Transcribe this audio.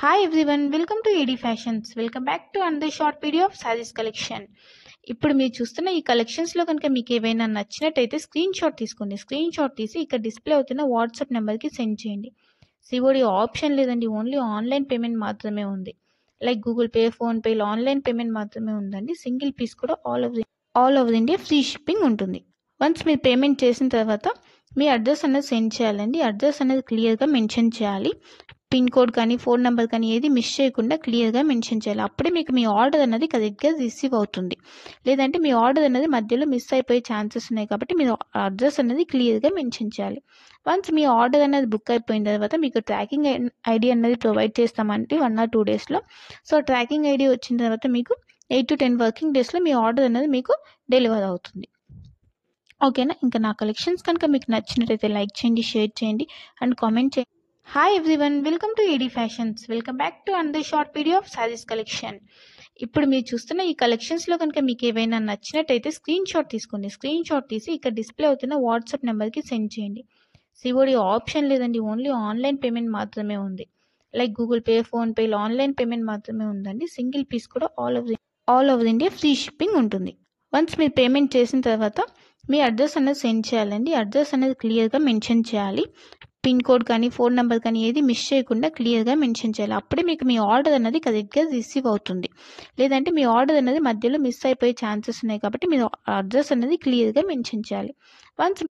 Hi everyone, welcome to AD Fashions. Welcome back to another short video of sarees collection. ఇప్పుడు మీరు చూస్తున్న ఈ కలెక్షన్స్లో కనుక మీకు ఏవైనా నచ్చినట్టయితే స్క్రీన్ షాట్ తీసుకోండి. స్క్రీన్ షాట్ తీసి ఇక్కడ డిస్ప్లే అవుతున్న వాట్సాప్ నెంబర్కి సెండ్ చేయండి. సిఓడి ఆప్షన్ లేదండి, ఓన్లీ ఆన్లైన్ పేమెంట్ మాత్రమే ఉంది. లైక్ గూగుల్ పే, ఫోన్పే ఇలా ఆన్లైన్ పేమెంట్ మాత్రమే ఉందండి. సింగిల్ పీస్ కూడా all over India free shipping ఉంటుంది. వన్స్ మీరు పేమెంట్ చేసిన తర్వాత మీ అడ్రస్ అనేది సెండ్ చేయాలండి. అడ్రస్ అనేది క్లియర్గా మెన్షన్ చేయాలి. పిన్ కోడ్ కానీ ఫోన్ నెంబర్ కానీ ఏది మిస్ చేయకుండా క్లియర్గా మెన్షన్ చేయాలి. అప్పుడే మీకు మీ ఆర్డర్ అనేది కరెక్ట్గా రిసీవ్ అవుతుంది. లేదంటే మీ ఆర్డర్ అనేది మధ్యలో మిస్ అయిపోయే ఛాన్సెస్ ఉన్నాయి కాబట్టి మీరు అడ్రస్ అనేది క్లియర్గా మెన్షన్ చేయాలి. వన్స్ మీ ఆర్డర్ అనేది బుక్ అయిపోయిన తర్వాత మీకు ట్రాకింగ్ ఐడి అనేది ప్రొవైడ్ చేస్తామంటే 1 or 2 డేస్లో. సో ట్రాకింగ్ ఐడి వచ్చిన తర్వాత మీకు 8 to 10 వర్కింగ్ డేస్లో మీ ఆర్డర్ అనేది మీకు డెలివర్ అవుతుంది. ఓకేనా? ఇంకా నా కలెక్షన్స్ కనుక మీకు నచ్చినట్టయితే లైక్ చేయండి, షేర్ చేయండి అండ్ కామెంట్ చేయండి. Hi everyone, welcome to AD Fashions. Welcome back to another short video of sarees collection. ఇప్పుడు మీరు చూస్తున్న ఈ కలెక్షన్స్లో కనుక మీకు ఏవైనా నచ్చినట్టయితే స్క్రీన్ షాట్ తీసుకోండి. స్క్రీన్ షాట్ తీసి ఇక్కడ డిస్ప్లే అవుతున్న వాట్సాప్ నెంబర్కి సెండ్ చేయండి. సిఓడి ఆప్షన్ లేదండి, ఓన్లీ ఆన్లైన్ పేమెంట్ మాత్రమే ఉంది. లైక్ గూగుల్ పే, ఫోన్పే ఇలా ఆన్లైన్ పేమెంట్ మాత్రమే ఉందండి. సింగిల్ పీస్ కూడా all over India free shipping ఉంటుంది. వన్స్ మీరు పేమెంట్ చేసిన తర్వాత మీ అడ్రస్ అనేది సెండ్ చేయాలండి. అడ్రస్ అనేది క్లియర్గా మెన్షన్ చేయాలి. పిన్ కోడ్ కానీ ఫోన్ నెంబర్ కానీ ఏది మిస్ చేయకుండా క్లియర్గా మెన్షన్ చేయాలి. అప్పుడే మీకు మీ ఆర్డర్ అనేది కరెక్ట్గా రిసీవ్ అవుతుంది. లేదంటే మీ ఆర్డర్ అనేది మధ్యలో మిస్ అయిపోయే ఛాన్సెస్ ఉన్నాయి కాబట్టి మీరు అడ్రస్ అనేది క్లియర్గా మెన్షన్ చేయాలి. వన్స్